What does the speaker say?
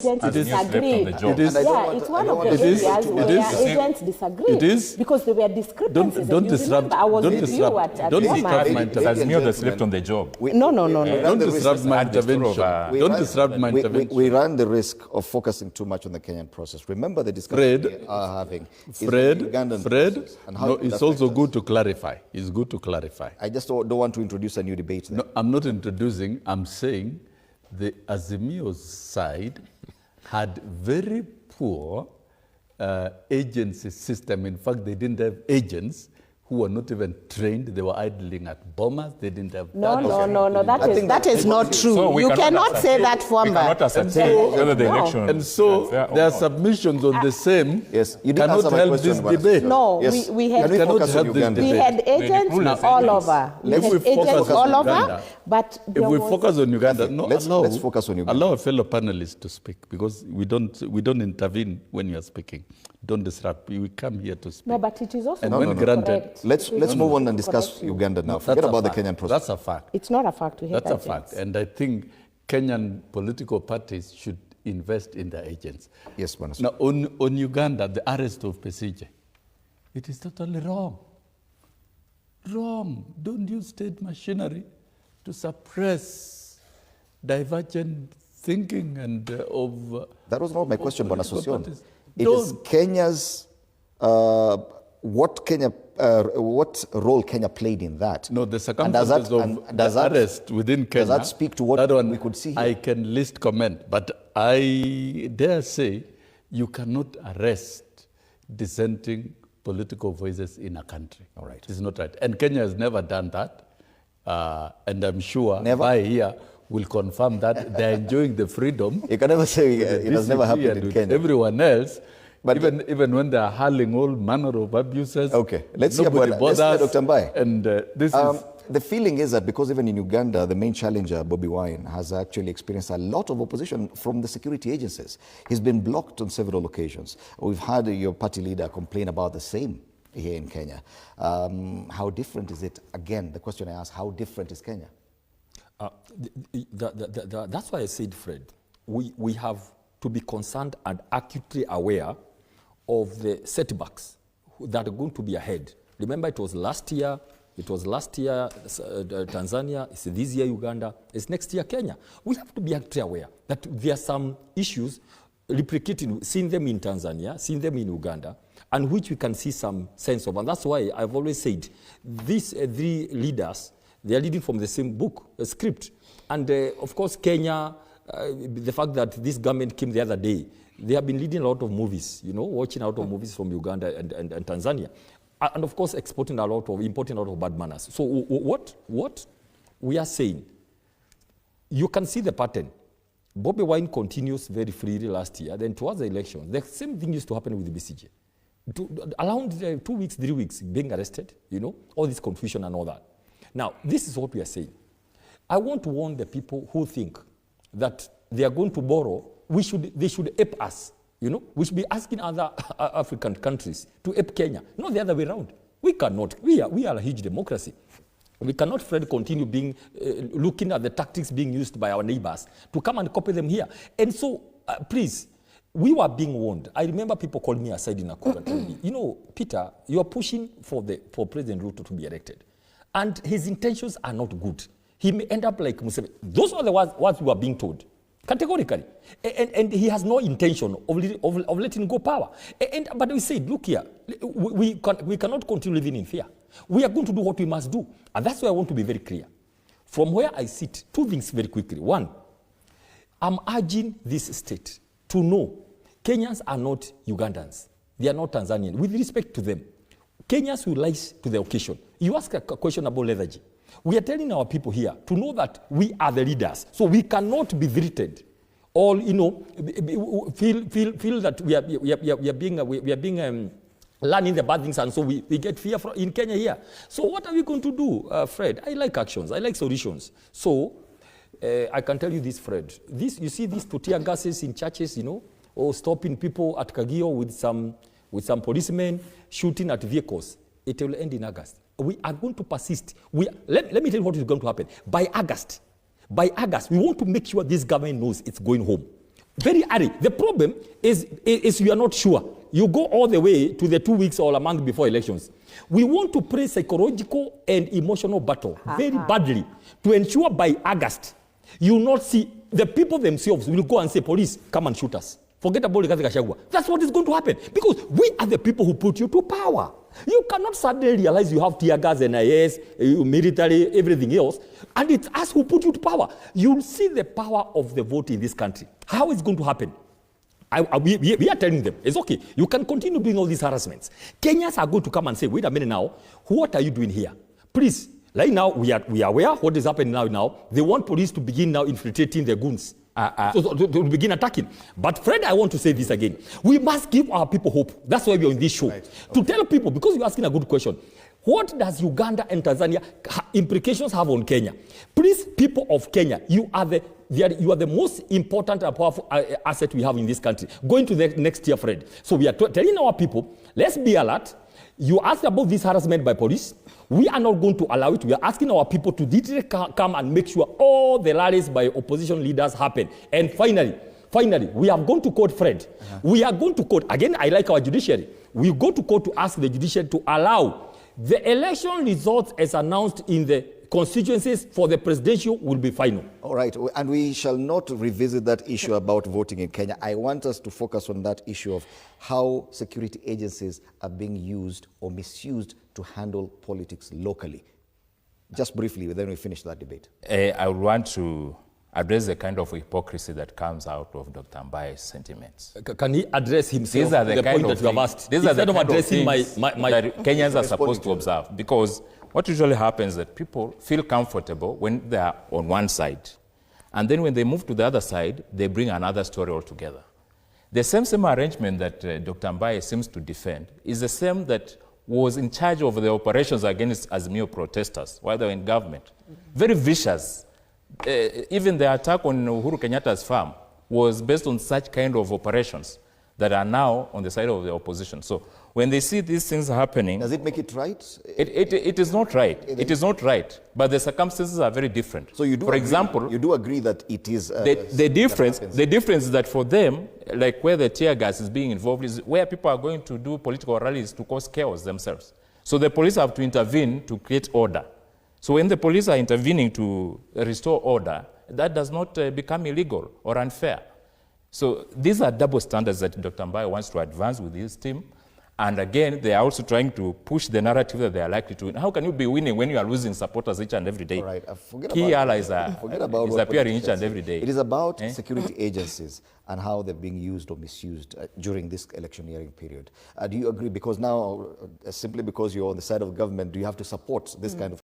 Agents disagree. It's one of the areas where agents disagree. It is. Because there were discrepancies. Don't disrupt. I was Don't with you at disrupt my intervention. As Mio that's left on the job. No. Don't disrupt my intervention. Don't disrupt my intervention. We run the risk of focusing too much on the Kenyan process. Remember the discussion we are having. Fred, no, it's also good to clarify. It's good to clarify. I just don't want to introduce a new debate there. No, I'm not introducing. I'm saying the Azimio's side had very poor agency system. In fact, they didn't have agents who were not even trained. They were idling at bombers. They didn't have... No. That is not true. So you cannot say that, Fwamba. And so their submissions on the same cannot help this debate. No, we had agents all over. But if we focus on Uganda, let's focus on Uganda. Allow a fellow panelist to speak, because we don't intervene when you are speaking. Don't disrupt. We come here to speak. No, but it is also granted. Let's move on and discuss Uganda now. Forget about the Kenyan process. That's a fact. It's not a fact. That's a fact. And I think Kenyan political parties should invest in their agents. Yes, Manasa. Now, on Uganda, the arrest of Pesije, it is totally wrong. Wrong. Don't use state machinery to suppress divergent thinking and that was not my question, Bwana Sossion. It is Kenya's... what role Kenya played in that? No, the circumstances of the arrest within Kenya... Does that speak to what we could see here? I can least comment, but I dare say you cannot arrest dissenting political voices in a country. All right. It's not right. And Kenya has never done that. And I'm sure never? here will confirm that they're enjoying the freedom. You can never say it has never happened in Kenya. Everyone else, but even when they're hurling all manner of abuses, let's hear Dr. Mbai. And this is... The feeling is that because even in Uganda, the main challenger, Bobi Wine, has actually experienced a lot of opposition from the security agencies. He's been blocked on several occasions. We've had your party leader complain about the same here in Kenya. How different is it? Again, the question I ask, how different is Kenya? That's why I said, Fred, we have to be concerned and acutely aware of the setbacks that are going to be ahead. Remember, it was last year Tanzania, it's this year Uganda, it's next year Kenya. We have to be actually aware that there are some issues replicating, seeing them in Tanzania, seeing them in Uganda, and which we can see some sense of. And that's why I've always said these three leaders, they are leading from the same book, script. And of course, Kenya, the fact that this government came the other day, they have been leading a lot of movies, watching a lot of movies from Uganda and Tanzania. And of course, importing a lot of bad manners. So what we are saying, you can see the pattern. Bobi Wine continues very freely last year. Then towards the election, the same thing used to happen with the BCJ. Around 2 weeks, 3 weeks, being arrested, all this confusion and all that. Now, this is what we are saying. I want to warn the people who think that they are going to borrow. They should ape us. We should be asking other African countries to ape Kenya. Not the other way around. We cannot. We are a huge democracy. We cannot, Fred, continue looking at the tactics being used by our neighbors to come and copy them here. And so, please, we were being warned. I remember people called me aside in a call and told me, Peter, you are pushing for President Ruto to be elected. And his intentions are not good. He may end up like Museveni. Those are the words we were being told. Categorically. And he has no intention of letting go power. But we said, look here, we cannot continue living in fear. We are going to do what we must do. And that's why I want to be very clear. From where I sit, two things very quickly. One, I'm urging this state to know Kenyans are not Ugandans. They are not Tanzanians. With respect to them, Kenyans will rise to the occasion. You ask a question about lethargy. We are telling our people here to know that we are the leaders. So we cannot be threatened or, feel that we are being learning the bad things, and so we get fear in Kenya here. So what are we going to do, Fred? I like actions. I like solutions. So I can tell you this, Fred. You see these tear gases in churches, or stopping people at Kagio with some policemen shooting at vehicles. It will end in August. We are going to persist. Let me tell you what is going to happen. By August, we want to make sure this government knows it's going home. Very early. The problem is you are not sure. You go all the way to the 2 weeks or a month before elections. We want to play psychological and emotional battle very badly to ensure by August, you will not see the people themselves will go and say, police, come and shoot us. Forget about Rigathi Gachagua. That's what is going to happen. Because we are the people who put you to power. You cannot suddenly realize you have tear gas, NIS, military, everything else, and it's us who put you to power. You'll see the power of the vote in this country. How is it going to happen? We are telling them, it's okay. You can continue doing all these harassments. Kenyans are going to come and say, wait a minute now, what are you doing here? Please, right now, we are aware what is happening now. They want police to begin now infiltrating the goons. To begin attacking. But Fred, I want to say this again. We must give our people hope. That's why we are on this show. Right. To tell people, because you're asking a good question, what does Uganda and Tanzania implications have on Kenya? Please, people of Kenya, you are the most important and powerful asset we have in this country. Going to the next year, Fred. So we are telling our people, let's be alert. You asked about this harassment by police. We are not going to allow it. We are asking our people to literally come and make sure all the rallies by opposition leaders happen. And finally, we are going to court, Fred. We are going to court. Again, I like our judiciary. We go to court to ask the judiciary to allow the election results as announced in the constituencies for the presidential will be final. All right, and we shall not revisit that issue about voting in Kenya. I want us to focus on that issue of how security agencies are being used or misused to handle politics locally. Just briefly, then we finish that debate. I would want to address the kind of hypocrisy that comes out of Dr. Mbaye's sentiments. Can he address himself? These are the kind point that you have asked. These are the kind of addressing things my that Kenyans are supposed to observe, because what usually happens is that people feel comfortable when they are on one side, and then when they move to the other side, they bring another story altogether. The same arrangement that Dr. Mbaye seems to defend is the same that was in charge of the operations against Azimio protesters while they were in government. Very vicious. Even the attack on Uhuru Kenyatta's farm was based on such kind of operations that are now on the side of the opposition. So when they see these things happening... Does it make it right? It is not right. It is not right. But the circumstances are very different. So you do, for example, you do agree that it is... the difference is that for them, like where the tear gas is being involved, is where people are going to do political rallies to cause chaos themselves. So the police have to intervene to create order. So when the police are intervening to restore order, that does not become illegal or unfair. So these are double standards that Dr. Mbaye wants to advance with his team. And again, they are also trying to push the narrative that they are likely to win. How can you be winning when you are losing supporters each and every day? All right, Key allies are disappearing each and every day. It is about security agencies and how they're being used or misused during this electioneering period. Do you agree? Because now, simply because you're on the side of government, do you have to support this kind of